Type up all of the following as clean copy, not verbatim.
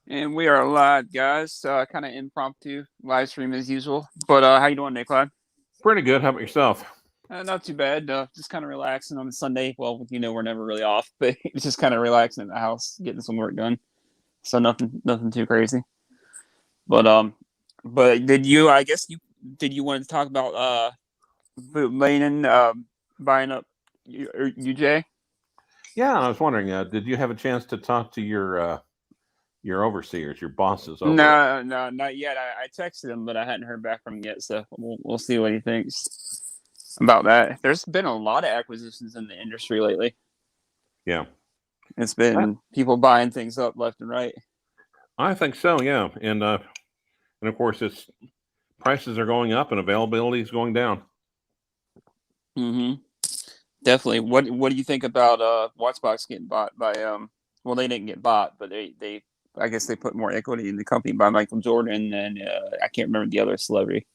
And we are live, guys. Kind of impromptu live stream as usual. But how you doing, Nick Clyde? Pretty good. How about yourself? Not too bad. Just kind of relaxing on a Sunday. Well, we're never really off, but it's just kind of relaxing in the house, getting some work done. So nothing too crazy. But but did you? I guess you did. You want to talk about Bootlanen buying up UJ? Yeah, I was wondering, did you have a chance to talk to your overseers, your bosses over at? No, no, not yet. I texted him, but I hadn't heard back from him yet. So we'll see what he thinks about that. There's been a lot of acquisitions in the industry lately. Yeah, It's I, been people buying things up left and right. I think so. Yeah, and of course, it's prices are going up and availability is going down. Hmm. Definitely. What do you think about Watchbox getting bought by Well, they didn't get bought, but they I guess they put more equity in the company by Michael Jordan and I can't remember the other celebrity.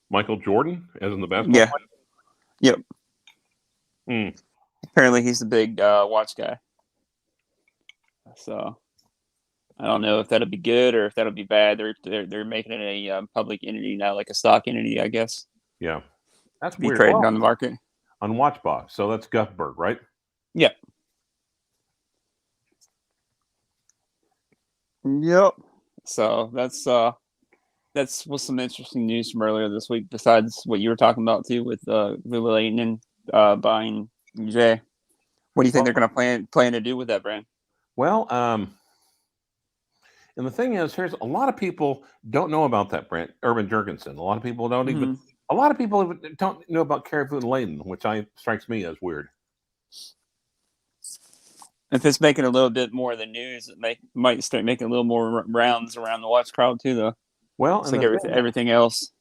Michael Jordan, as in the basketball Yeah. Yep. player. Apparently he's the big watch guy. So I don't know if that'll be good or if that'll be bad. They're making it a public entity now, like a stock entity, I guess, Yeah, that's to be weird. traded Well, on the market. on Watchbox, so that's Guthberg, right? Yep. Yep. So that's was some interesting news from earlier this week. Besides what you were talking about too, with Lululemon and buying Jay. What do you think Well, they're going to plan to do with that brand? well, and the thing is, here's a lot of people don't know about that brand, Urban Jurgensen. A lot of people don't even. Hmm. A lot of people even don't know about Carrie Food Layton, which I strikes me as weird. If it's making a little bit more of the news, might start making a little more rounds around the watch crowd too, though. Well, It's and like the thing, everything else.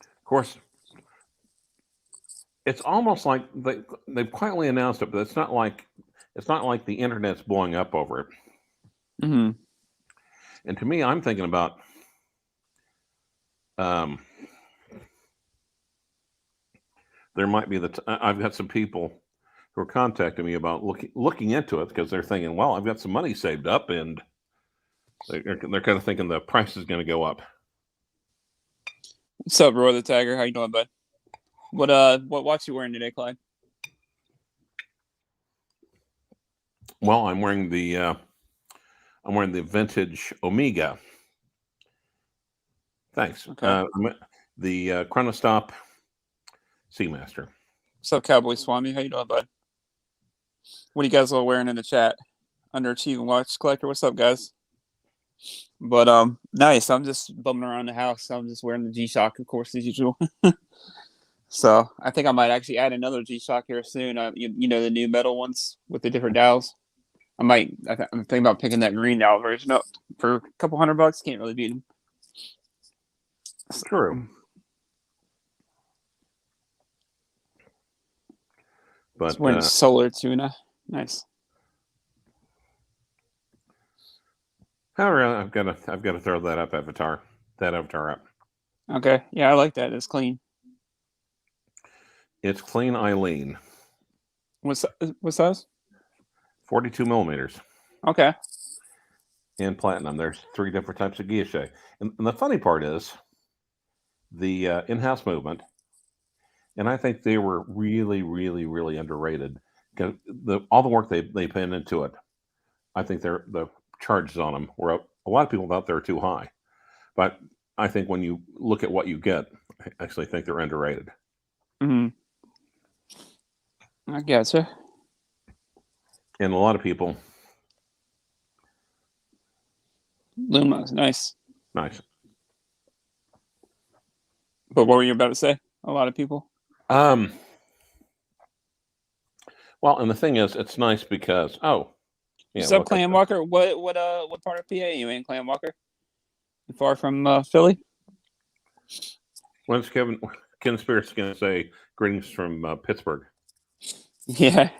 of course, it's almost like they've quietly announced it, but it's not like the internet's blowing up over it. Hmm. And to me, I'm thinking about um, there might be I've got some people who are contacting me about looking into it because they're thinking, well, I've got some money saved up, and they're kind of thinking the price is going to go up. What's up, Roy the Tiger? How you doing, bud? What watch you wearing today, Clyde? Well, I'm wearing the vintage Omega. Thanks. Okay. The Chronostop Seamaster. What's up, Cowboy Swami? How you doing, bud? What are you guys all wearing in the chat? Underachieving watch collector. What's up, guys? But nice. I'm just bumming around the house. I'm just wearing the G Shock, of course, as usual. So I think I might actually add another G Shock here soon. You know the new metal ones with the different dials. I'm thinking about picking that green dial version up for a couple $100. Can't really beat them. So, True. just But wearing the solar tuna. Nice. however, I've got to throw that avatar up. Okay. Yeah, I like that. It's clean. It's clean Eileen, What size? 42 millimeters Okay. in platinum. There's three different types of guilloche, and the funny part is the in-house movement, and I think they were really, really, really underrated because all the work they put into it. I think the charges on them were a lot of people thought they were too high, but I think when you look at what you get, I actually think they're underrated. Hmm. I gotcha. And a lot of people, Luma, nice. nice. But what were you about to say? A lot of people. Um, well, and the thing is, it's nice because yeah, What's up, look, Clan Walker? What part of PA you in, Clan Walker? Far from Philly? when's Ken Spears going to say greetings from Pittsburgh? Yeah.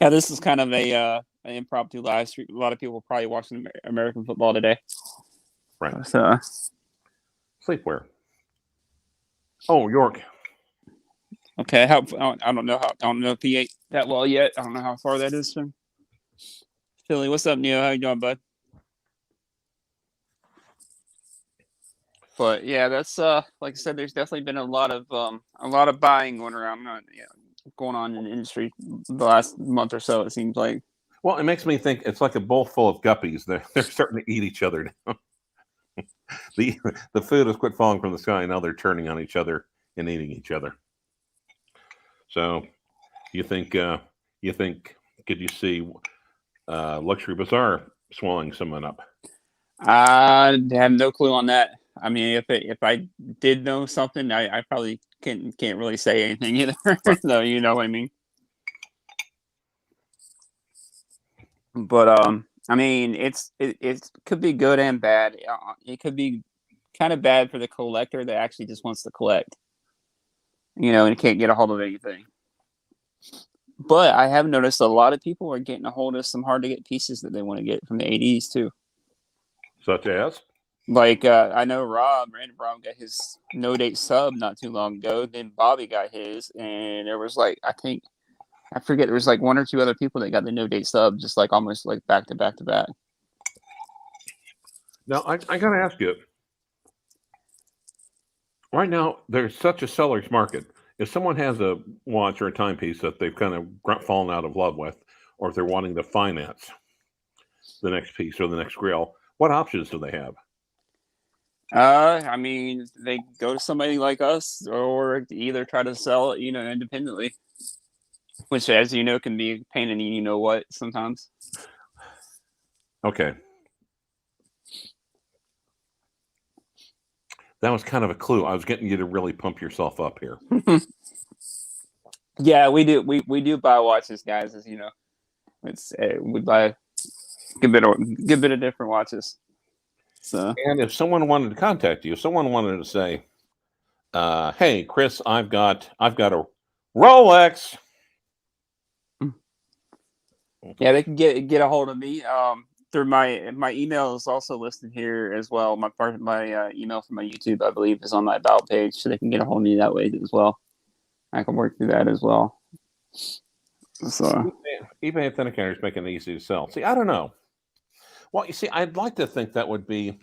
Yeah, this is kind of an impromptu live stream. A lot of people probably watching American football today. Right. So Sleepwear. Oh, York. okay, I don't know if that well yet. I don't know how far that is from Philly. What's up, Neil? How you doing, bud? But yeah, that's like I said, there's definitely been a lot of buying going around, yeah, going on in the industry the last month or so. It seems like. Well, it makes me think it's like a bowl full of guppies. They're starting to eat each other now. the The food has quit falling from the sky. Now they're turning on each other and eating each other. So you think you think could you see Luxury Bazaar swallowing someone up? I have no clue on that. I mean, if I did know something, I probably can't really say anything either. Right. So you know what I mean. But I mean, it could be good and bad. It could be kind of bad for the collector that actually just wants to collect, and can't get a hold of anything. But I have noticed a lot of people are getting a hold of some hard to get pieces that they want to get from the 80s too. Such as? Like I know Random Rob got his no date sub not too long ago. Then Bobby got his, and there was like I forget there was like one or two other people that got the no date sub, just like almost like back to back to back. Now I got to ask you. Right now, there's such a seller's market. If someone has a watch or a timepiece that they've kind of fallen out of love with, or if they're wanting to finance the next piece or the next grill, what options do they have? I mean, they go to somebody like us, or either try to sell it, independently, which, as you know, can be a pain in you know what sometimes. Okay. That was kind of a clue. I was getting you to really pump yourself up here. Yeah, we do. We do buy watches, guys. As you know, we buy a good bit of different watches. So, And if someone wanted to contact you, if someone wanted to say, "Hey, Chris, I've got a Rolex." yeah, they can get a hold of me. Through my email is also listed here as well. My email from my YouTube, I believe, is on my about page, so they can get a hold of me that way as well. I can work through that as well. So eBay Authenticators make it easy to sell. See, I don't know. Well, you see, I'd like to think that would be.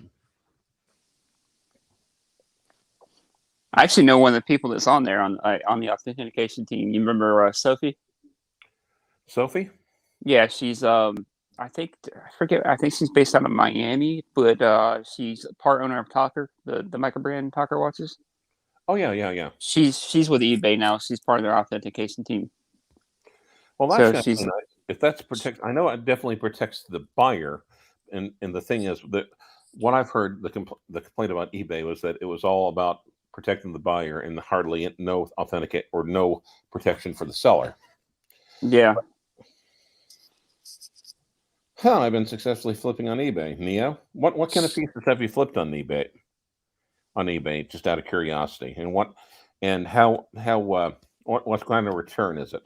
I actually know one of the people that's on there on the authentication team. You remember Sophie? Sophie? Yeah, she's I forget. I think she's based out of Miami, but she's part owner of Talker, the micro brand Talker watches. Oh yeah. She's with eBay now. She's part of their authentication team. Well, that's So kind she's of nice. If that's protect, I know it definitely protects the buyer. And the thing is that what I've heard the complaint about eBay was that it was all about protecting the buyer and hardly no authenticate or no protection for the seller. yeah. Huh, I've been successfully flipping on eBay. Neo, what kind of pieces have you flipped on eBay? On eBay, just out of curiosity, and what kind of return is it?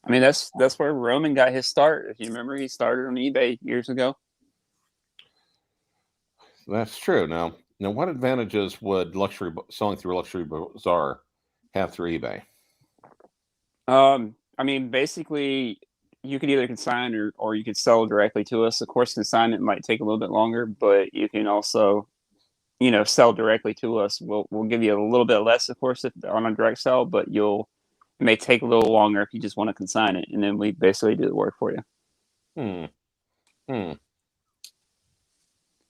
I mean, that's where Roman got his start. If you remember, he started on eBay years ago. That's true. Now, what advantages would selling through Luxury Bazaar have through eBay? I mean, basically, you could either consign or you could sell directly to us. Of course, consignment might take a little bit longer, but you can also, sell directly to us. We'll give you a little bit less, of course, if on a direct sell, but it may take a little longer if you just want to consign it, and then we basically do the work for you.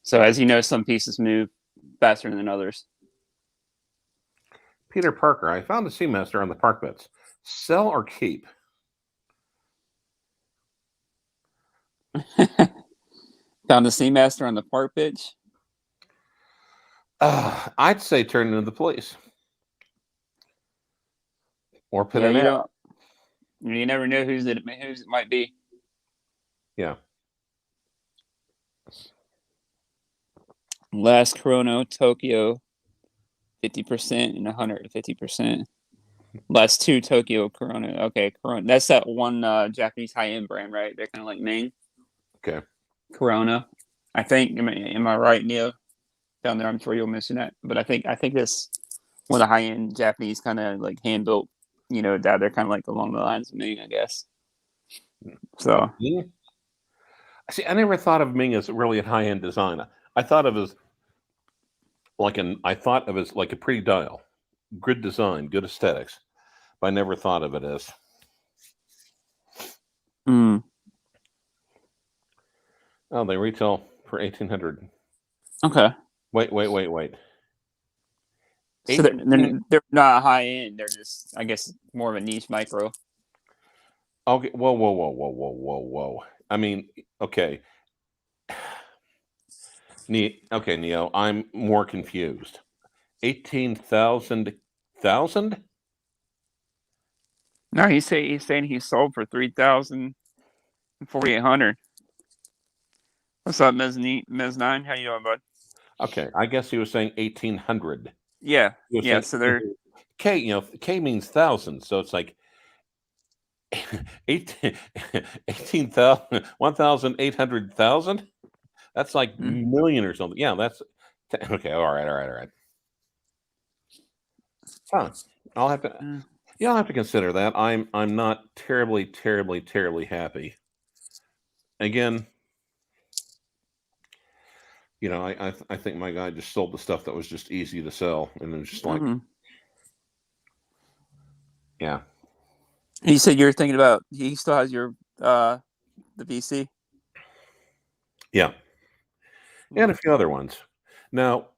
So, as you know, some pieces move faster than others. Peter Parker, I found a Seamaster on the park bets. Sell or keep? Found the Seamaster on the park pitch. I'd say turn into the police or put it out. You never know whose it might be. Yeah. Last Chrono Tokyo, 50% and 150%. Last two Tokyo Corona. Okay, Corona. That's that one Japanese high-end brand, right? They're kind of like Maine. Okay. Corona. I think. Am I right, Neil? Down there, I'm sure you'll mention that. But I think this one of the high-end Japanese kind of like hand-built that they're kind of like along the lines of Ming, I guess. So Ming? See, I never thought of Ming as really a high-end design. I thought of as like a pretty dial, good design, good aesthetics. But I never thought of it as. mm, Oh, they retail for 1,800. okay. Wait. So 18. they're not high end. They're just, I guess, more of a niche micro. Okay. Whoa. I mean, okay. Okay, Neo. I'm more confused. 18,000. No, he's saying he sold for 3,4,800. What's up, Mez9? How you doing, bud? Okay, I guess he was saying 1,800. Yeah, He was yeah. saying So they're K. K means thousand, so it's like 18,000, 1,800,000. That's like million or something. Yeah, that's okay. All right. Huh. I'll have to. Yeah, I'll have to consider that. I'm not terribly happy. Again, I think my guy just sold the stuff that was just easy to sell, and it was just like, yeah. You said you're thinking about. He still has your the VC. Yeah, and a few other ones. Now,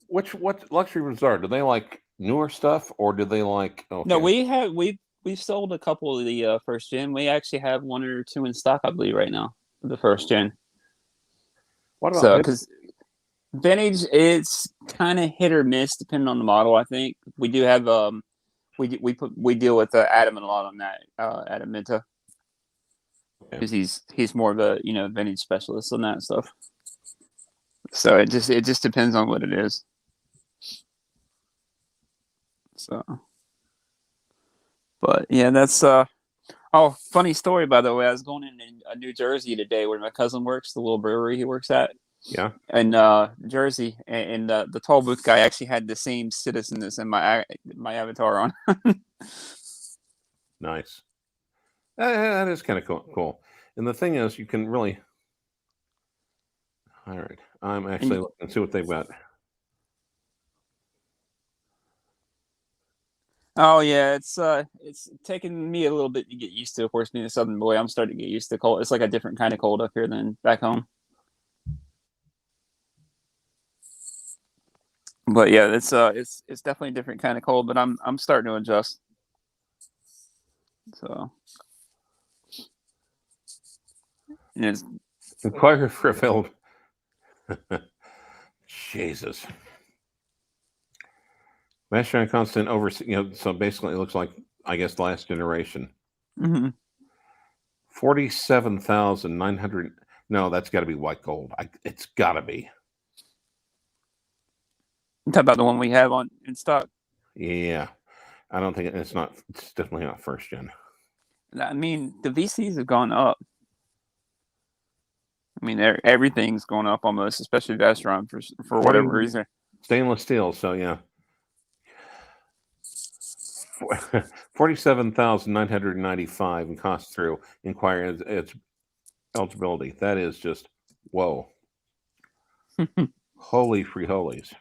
what luxury resort do they like? Newer stuff, or do they like? Okay. No, we've sold a couple of the first gen. We actually have one or two in stock, I believe, right now. The first gen. What about So because vintage, it's kind of hit or miss depending on the model. I think we do have we deal with Adam a lot on that, Adam Minta, because he's more of a vintage specialist on that stuff. So it just depends on what it is. So, but yeah, that's oh, funny story, by the way. I was going in New Jersey today where my cousin works, the little brewery he works at. Yeah. In Jersey, and the toll booth guy actually had the same citizen as in my avatar on. Nice. That is kind of cool. And the thing is, you can really. All right. I'm actually looking to see what they've got. Oh yeah, it's taken me a little bit to get used to. Of course, being a Southern boy, I'm starting to get used to cold. It's like a different kind of cold up here than back home. But yeah, it's definitely a different kind of cold. But I'm starting to adjust. So, and it's Inquire for available. Jesus. Master constant over. So basically, it looks like, I guess, last generation. 47,900. No, that's got to be white gold. It's got to be. talk about the one we have in stock. Yeah, I don't think it's not. It's definitely not first gen. I mean, the VCs have gone up. I mean, everything's going up almost, especially Vestron for whatever reason. Stainless steel. So yeah. 47,995 and cost through inquire its eligibility. That is just whoa. Holy free holies.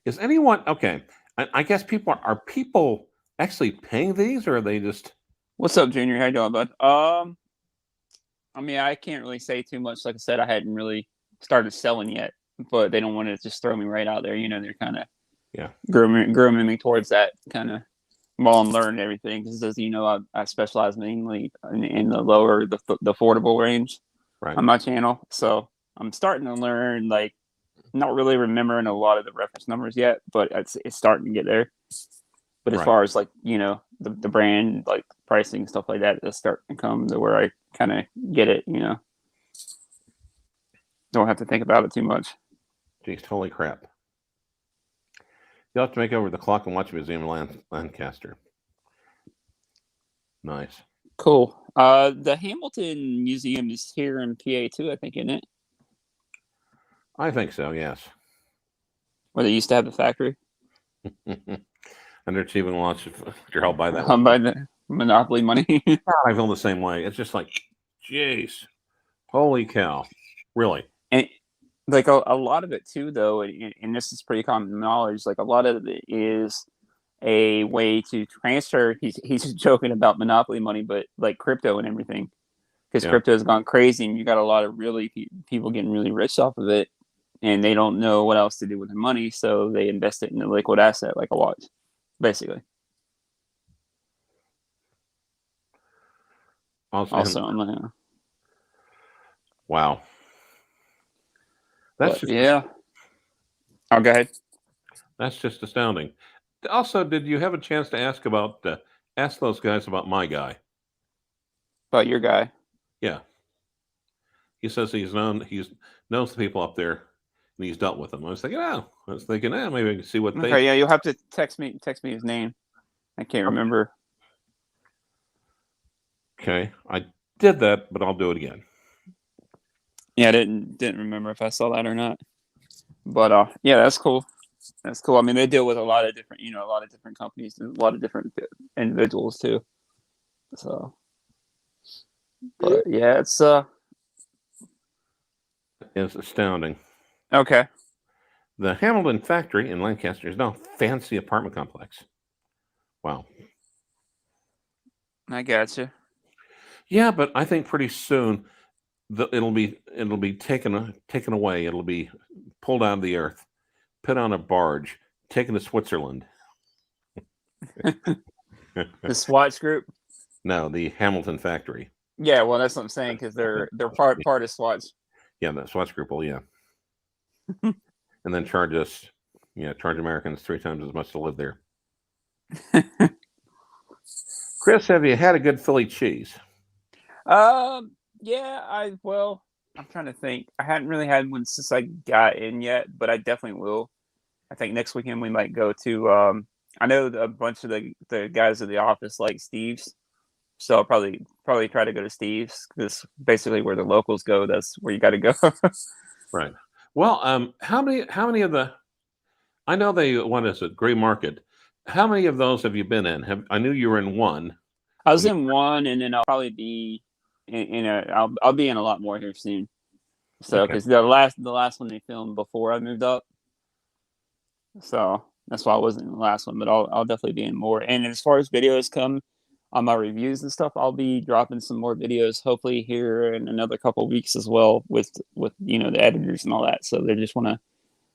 Is anyone okay? I guess people are people actually paying these, or are they just? What's up, Junior? How you doing, bud? I mean, I can't really say too much. Like I said, I hadn't really started selling yet, but they don't want to just throw me right out there. They're kind of grooming me towards that kind of while I'm learning everything. Because as you know, I specialize mainly in the lower, the affordable range on my channel. So I'm starting to learn, like, not really remembering a lot of the reference numbers yet, but it's starting to get there. But as far as like, the brand, like pricing, stuff like that, it's starting to come to where I kind of get it, Don't have to think about it too much. Jeez, holy crap. You'll have to make over the Clock and Watch Museum in Lancaster. Nice. Cool. The Hamilton Museum is here in PA too, I think, isn't it? I think so, yes. Where they used to have the factory. underachieving watch. You're held by that. By the monopoly money. I feel the same way. It's just like, jeez, holy cow, really. And like a lot of it too, though, and this is pretty common knowledge. Like a lot of it is a way to transfer. He's joking about monopoly money, but like crypto and everything, because crypto has gone crazy, and you got a lot of really people getting really rich off of it, and they don't know what else to do with their money, so they invest it in a liquid asset like a watch, basically. Also, wow. That's just, yeah. Oh, go ahead. That's just astounding. Also, did you have a chance to ask those guys about my guy? About your guy? Yeah. He says he knows the people up there, and he's dealt with them. I was thinking, maybe I can see what they. Okay, yeah, you'll have to text me his name. I can't remember. Okay, I did that, but I'll do it again. Yeah, I didn't remember if I saw that or not. But yeah, that's cool. That's cool. I mean, they deal with a lot of different companies and a lot of different individuals too. So, but yeah, it's astounding. Okay. The Hamilton factory in Lancaster is now a fancy apartment complex. Wow. I gotcha. Yeah, but I think pretty soon it'll be taken away. It'll be pulled out of the earth, put on a barge, taken to Switzerland. The Swatch Group? No, the Hamilton factory. Yeah, well, that's what I'm saying, because they're part of Swatch. Yeah, the Swatch Group will, yeah. And then charge Americans 3 times as much to live there. Chris, have you had a good Philly cheese? Yeah, I'm trying to think. I hadn't really had one since I got in yet, but I definitely will. I think next weekend we might go to. I know a bunch of the guys at the office like Steve's, so I'll probably try to go to Steve's, because basically where the locals go, that's where you got to go. Right. Well, how many of the? I know what is it? Gray Market. How many of those have you been in? I knew you were in one. I was in one, and then I'll probably be I'll be in a lot more here soon. So, because the last one they filmed before I moved up, so that's why I wasn't in the last one. But I'll definitely be in more. And as far as videos come on my reviews and stuff, I'll be dropping some more videos hopefully here in another couple of weeks as well with the editors and all that. So they just want to,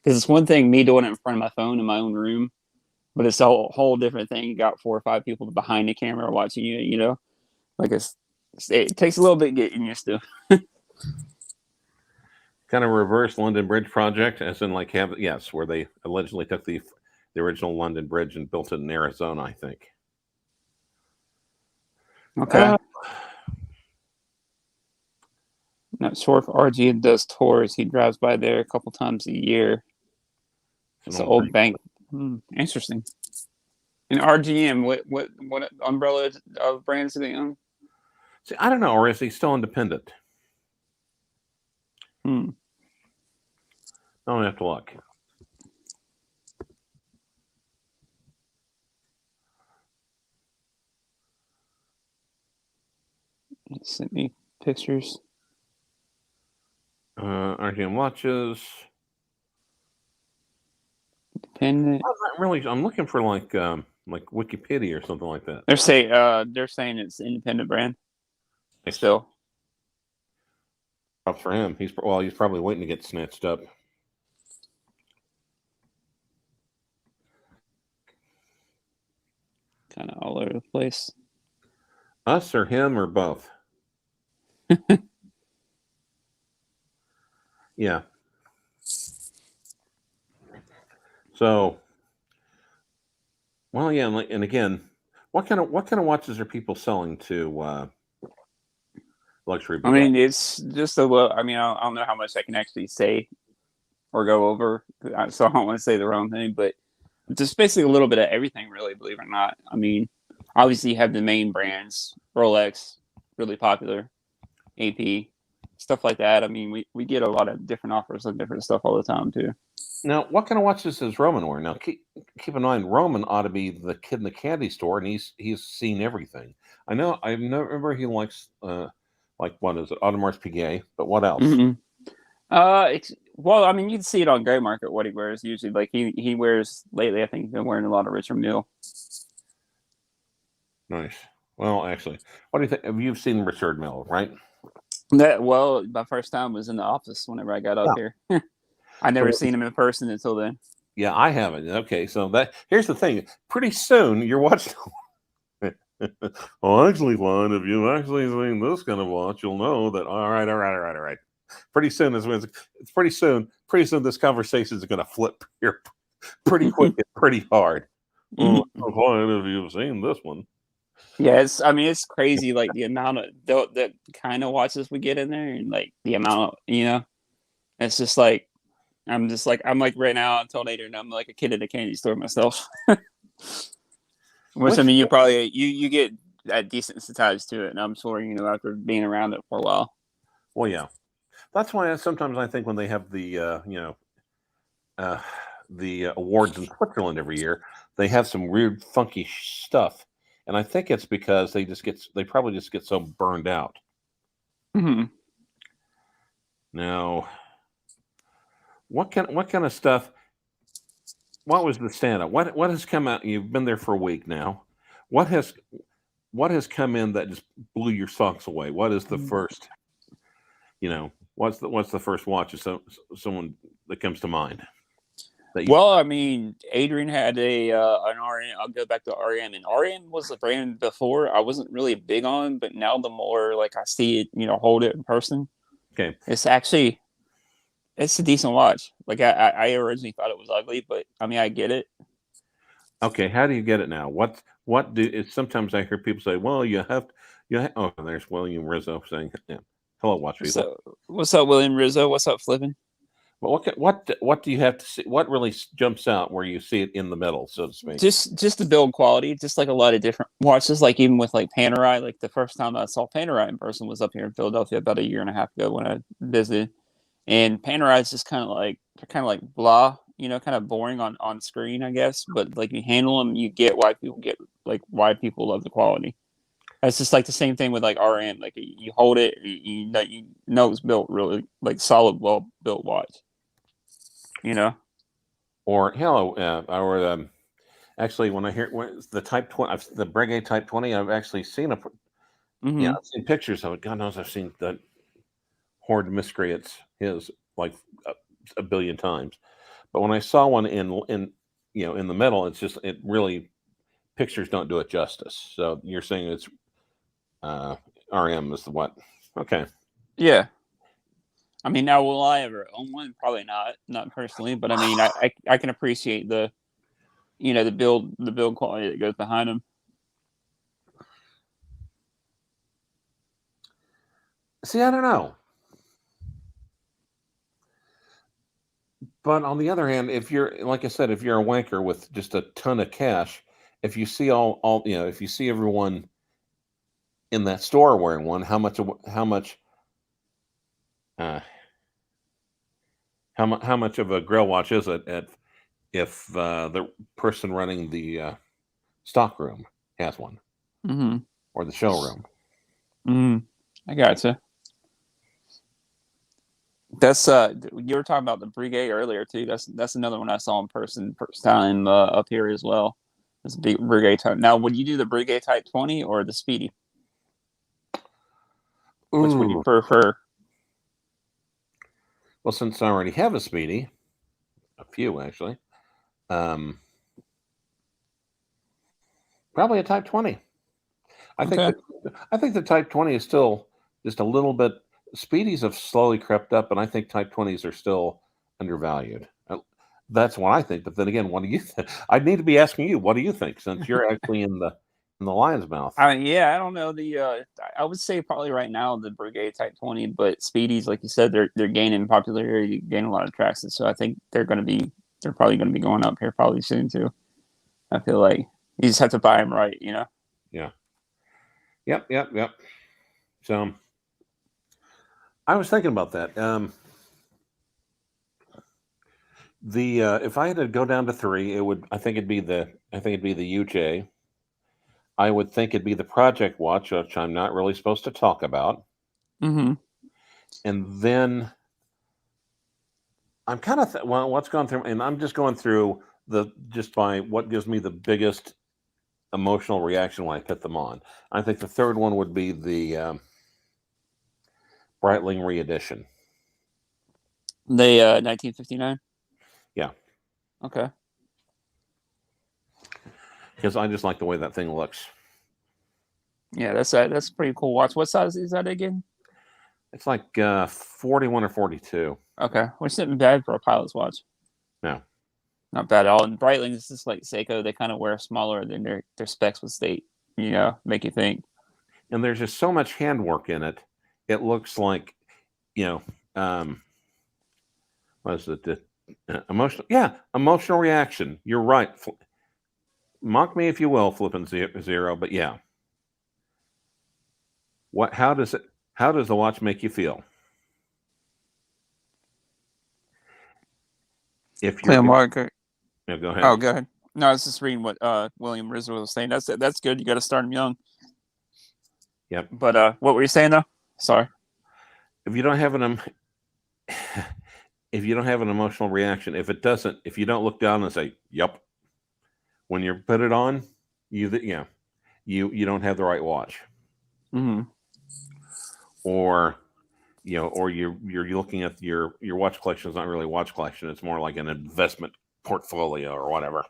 because it's one thing me doing it in front of my phone in my own room, but it's a whole different thing. You got 4 or 5 people behind the camera watching you. Like it takes a little bit getting used to. Kind of reverse London Bridge project, as in where they allegedly took the original London Bridge and built it in Arizona, I think. Okay. Not sure if RG does tours. He drives by there a couple times a year. It's an old bank. Interesting. And RGM, what umbrella of brands do they own? See, I don't know, or is he still independent? I don't have to look. Sent me pictures. RGM watches. Independent. I'm looking for like Wikipedia or something like that. They're saying it's an independent brand. Still. Props for him. He's probably waiting to get snatched up. Kind of all over the place. Us or him or both? Yeah. So, well, yeah, and again, what kind of watches are people selling to luxury? I mean, it's just a little. I mean, I don't know how much I can actually say or go over, so I don't want to say the wrong thing, but just basically a little bit of everything, really, believe it or not. I mean, obviously you have the main brands, Rolex, really popular, AP, stuff like that. I mean, we get a lot of different offers of different stuff all the time too. Now, what kind of watches does Roman wear? Now, keep in mind, Roman ought to be the kid in the candy store, and he's seen everything. I know. I remember he likes like what is it, Audemars Piguet, but what else? Mm-hmm. Well, I mean, you can see it on Gray Market what he wears usually. Like he wears lately. I think he's been wearing a lot of Richard Mille. Nice. Well, actually, what do you think? Have you seen Richard Mille, right? My first time was in the office whenever I got up Yeah. here. I never So, seen him in person until then. yeah, I haven't. Okay, so here's the thing. Pretty soon, you're watching. Well, actually, Lon, if you've actually seen this kind of watch, you'll know that. All right. Pretty soon, pretty soon, this conversation is going to flip here pretty quick and pretty hard. Well, Lon, if you've seen this one. Yeah, it's crazy like the amount of the kind of watches we get in there and like the amount of, it's just like I'm like right now I'm teenager and I'm like a kid at a candy store myself. Which I mean you probably you get decent sensitized to it, and I'm sure after being around it for a while. Well, yeah, that's why sometimes I think when they have the the awards in Switzerland every year, they have some weird, funky stuff, and I think it's because they probably just get so burned out. Mm-hmm. Now, what kind of stuff? What was the standout? What has come out? You've been there for a week now. What has come in that just blew your socks away? What is the first? What's the first watch of someone that comes to mind? Well, I mean, Adrian had an RM. I'll go back to RM, and RM was a brand before I wasn't really big on, but now the more like I see it, hold it in person, okay, it's a decent watch. Like I originally thought it was ugly, but I mean I get it. Okay, how do you get it now? What do? It's sometimes I hear people say, "Well, oh, there's William Rizzo saying, yeah. Hello, watch people." So what's up, William Rizzo? What's up, Flippin'? But what do you have to see? What really jumps out where you see it in the middle, so to speak? Just the build quality, just like a lot of different watches. Like even with like Panerai, like the first time I saw Panerai in person was up here in Philadelphia about a year and a half ago when I visited. And Panerai is just kind of like blah, kind of boring on screen, I guess. But like you handle them, you get why people love the quality. It's just like the same thing with like RM. Like you hold it, you know it's built really like solid, well built watch. Or hello, actually, when the Type 20, the Breguet Type 20, I've actually seen Mm-hmm. I've seen pictures of it. God knows I've seen the Horde Miscreants like a billion times. But when I saw one in the middle, it really pictures don't do it justice. So you're saying it's RM is the what? Okay. Yeah. I mean, now will I ever own one? Probably not personally, but I mean, I can appreciate the the build quality that goes behind them. See, I don't know. But on the other hand, if you're like I said, if you're a wanker with just a ton of cash, if you see if you see everyone in that store wearing one, how much uh, how much of a grill watch is it if the person running the stock room has one, Mm-hmm. or the showroom? Mm-hmm. I gotcha. That's you were talking about the Breguet earlier too. That's another one I saw in person first time up here as well. It's a big Breguet type. Now, would you do the Breguet Type 20 or the Speedy? Which would you Ooh. prefer? Well, since I already have a Speedy, a few actually, probably a Type 20. I think Okay. the Type 20 is still just a little bit. Speedies have slowly crept up, and I think Type 20s are still undervalued. That's what I think. But then again, what do you think? I'd need to be asking you. What do you think, since you're actually in the lion's mouth? I mean, yeah, I don't know. I would say probably right now the Breguet Type 20, but Speedies, like you said, they're gaining popularity, gaining a lot of traction. So I think they're probably gonna be going up here probably soon too. I feel like you just have to buy them right, Yeah. Yep. So I was thinking about that. If I had to go down to three, I think it'd be the UJ. I would think it'd be the Project Watch, which I'm not really supposed to talk about. Mm-hmm. And then I'm kind of what's gone through, and I'm just going through just by what gives me the biggest emotional reaction when I put them on. I think the third one would be the Breitling Re-Edition. The 1959. Yeah, Okay. because I just like the way that thing looks. Yeah, that's a pretty cool watch. What size is that again? It's like 41 or 42. Okay, which isn't bad for a pilot's watch. No. Not bad at all. And Breitling is just like Seiko. They kind of wear smaller than their specs would state. Make you think. And there's just so much handwork in it. It looks like, what is it? Emotional. Yeah, emotional reaction. You're right. Mock me if you will, flipping zero. But yeah, How does the watch make you feel? If you're Marker. Yeah, go ahead. Oh, go ahead. No, I was just reading what William Rizzo was saying. That's good. You got to start them young. Yep. But what were you saying though? Sorry. If you don't have an emotional reaction, if you don't look down and say, "Yep," when you put it on, you don't have the right watch. Mm-hmm. Or you're looking at your watch collection is not really a watch collection. It's more like an investment portfolio or whatever.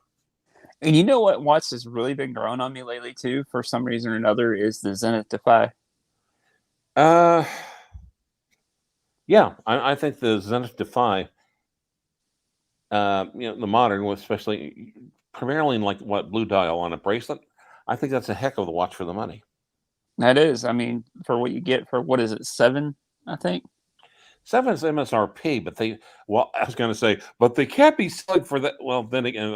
And you know what watch has really been growing on me lately too, for some reason or another, is the Zenith Defy. Yeah, I think the Zenith Defy, the modern, especially primarily in like blue dial on a bracelet, I think that's a heck of a watch for the money. That is, I mean, for what you get for what is it, 7? I think 7 is MSRP, but I was going to say, but they can't be selling for that. Well, then again,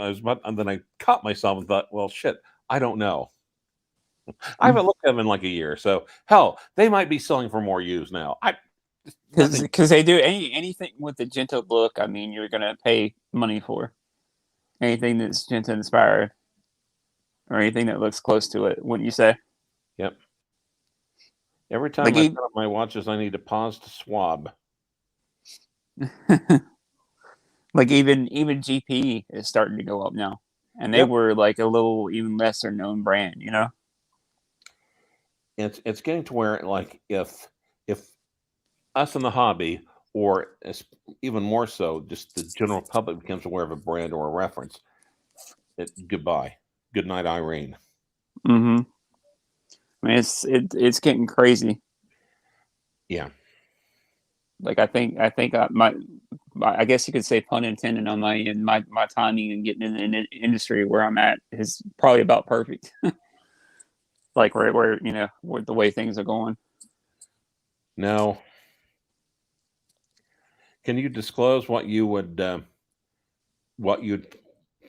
then I caught myself and thought, well, shit, I don't know. I haven't looked at them in like a year, so hell, they might be selling for more used now. Because they do anything with the Genta look. I mean, you're gonna pay money for anything that's Genta inspired or anything that looks close to it. Wouldn't you say? Yep. Every time I put up my watches, I need to pause to swab. Like even GP is starting to go up now, and they were like a little even lesser known brand. It's getting to where like if us in the hobby, or even more so, just the general public becomes aware of a brand or a reference, goodbye, good night, Irene. Mm-hmm. I mean, it's getting crazy. Yeah. Like I think I guess you could say, pun intended, on my end, my timing and getting in the industry where I'm at is probably about perfect. Like where with the way things are going. Now, can you disclose what you'd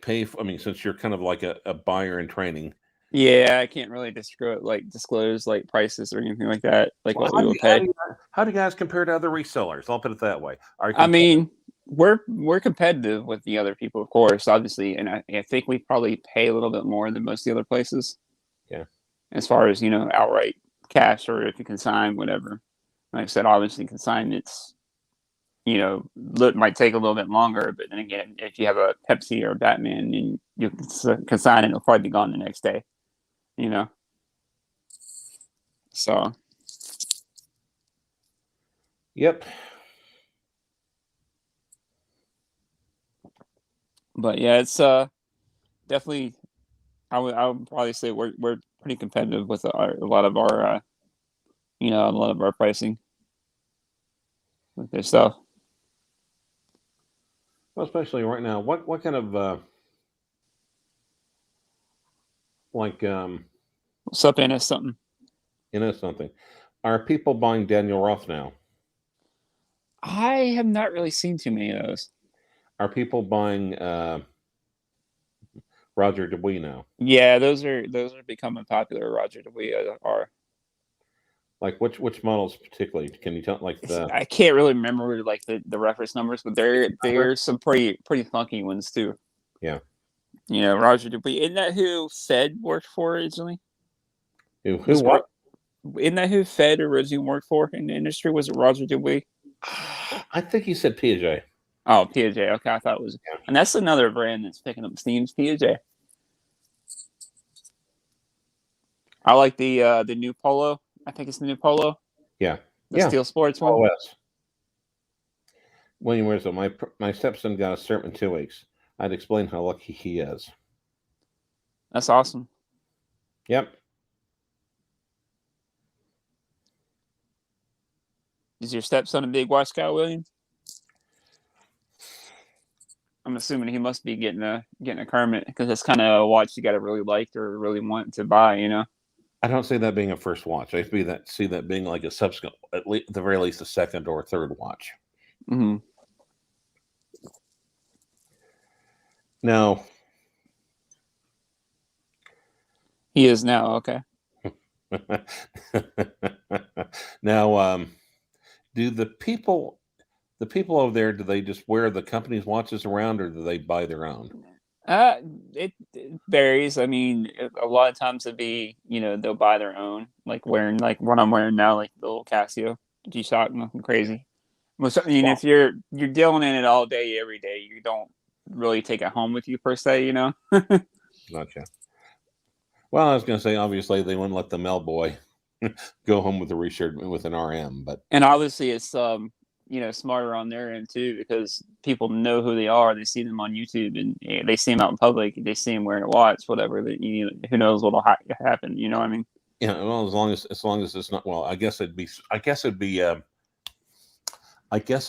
pay for? I mean, since you're kind of like a buyer in training. Yeah, I can't really disclose like prices or anything like that. Like what we would pay. How do you guys compare to other resellers? I'll put it that way. I mean, we're competitive with the other people, of course, obviously, and I think we probably pay a little bit more than most of the other places. Yeah. As far as outright cash, or if you consign, whatever. Like I said, obviously consign it's might take a little bit longer, but then again, if you have a Pepsi or a Batman and you consign it, it'll probably be gone the next day. So. Yep. But yeah, it's definitely. I would probably say we're pretty competitive with a lot of our pricing with this stuff. Well, especially right now, what kind of what's up, NS something? NS something. Are people buying Daniel Roth now? I have not really seen too many of those. Are people buying Roger Dubuis now? Yeah, those are becoming popular. Roger Dubuis are. Like which models particularly? Can you tell? Like the I can't really remember like the reference numbers, but there's some pretty funky ones too. yeah. Roger Dupuis. Isn't that who Fed worked for originally? Who what? Isn't that who Fed originally worked for in the industry? Was it Roger Dupuis? I think he said Piaget. Oh, Piaget. Okay, I thought it was. Yeah. And that's another brand that's picking up steam. Piaget. I like the new Polo. I think it's the new Polo. Yeah. The Steel Sports one. OS. William Rizzo, my stepson got a cert in 2 weeks. I'd explain how lucky he is. That's awesome. Yep. Is your stepson a big watch guy, William? I'm assuming he must be getting a Kermit because that's kind of a watch you got to really like or really want to buy. I don't see that being a first watch. I see that being like a subsequent, at the very least, a second or third watch. Mm-hmm. No. He is now. Okay. Now, do the people over there, do they just wear the company's watches around, or do they buy their own? It varies. I mean, a lot of times it'd be, they'll buy their own, like wearing like what I'm wearing now, like the little Casio G-Shock, nothing crazy. I mean, if you're dealing in it all day, every day, you don't really take it home with you per se, Gotcha. Well, I was going to say, obviously, they wouldn't let the mail boy go home with a reshirt with an RM, but and obviously it's smarter on their end too because people know who they are. They see them on YouTube and they see them out in public. They see them wearing a watch, whatever. Who knows what'll happen? You know what I mean? Yeah. Well, as long as it's not. Well, I guess it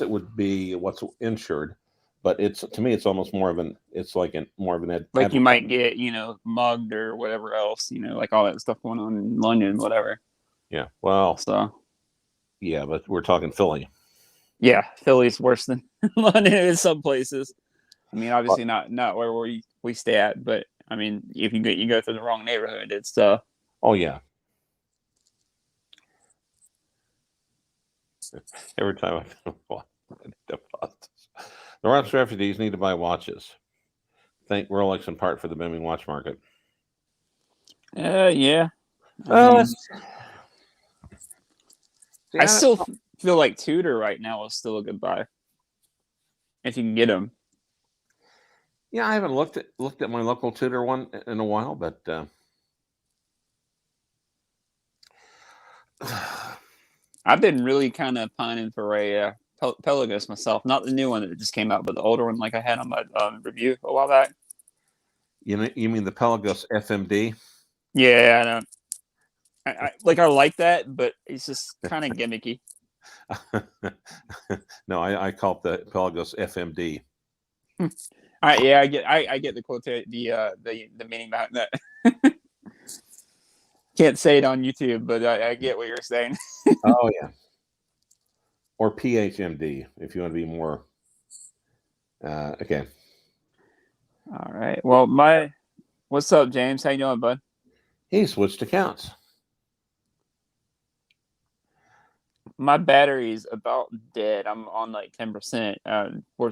would be what's insured, but to me it's almost more of an. It's like more of an like you might get mugged or whatever else. Like all that stuff going on in London, whatever. Yeah. Well. So. Yeah, but we're talking Philly. Yeah, Philly's worse than London in some places. I mean, obviously not where we stay at, but I mean, if you go through the wrong neighborhood, it's Oh yeah. Every time the Ross refugees need to buy watches. Thank Rolex in part for the booming watch market. Yeah. I still feel like Tudor right now is still a good buy if you can get them. Yeah, I haven't looked at my local Tudor one in a while, but I've been really kind of pining for a Pelagos myself, not the new one that just came out, but the older one, like I had on my review a while back. You mean the Pelagos FMD? Yeah, I know. I like that, but it's just kind of gimmicky. No, I call it the Pelagos FMD. Yeah, I get the quote, the meaning behind that. Can't say it on YouTube, but I get what you're saying. Oh yeah, or PHMD if you want to be more. Okay. All right. Well, what's up, James? How you doing, bud? He switched accounts. My battery's about dead. I'm on like 10%.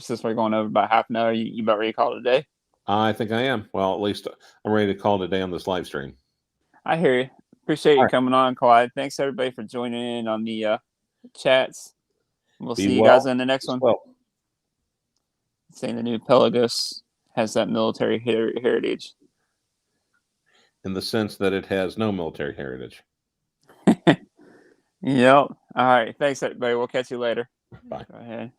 Since we're going over about half an hour, you about ready to call it a day? I think I am. Well, at least I'm ready to call it a day on this live stream. I hear you. Appreciate you coming on, Clyde. Thanks everybody for joining in on the chats. We'll see you guys in the next one. Saying the new Pelagos has that military heritage. In the sense that it has no military heritage. Yep. All right. Thanks, everybody. We'll catch you later. Bye. Go ahead.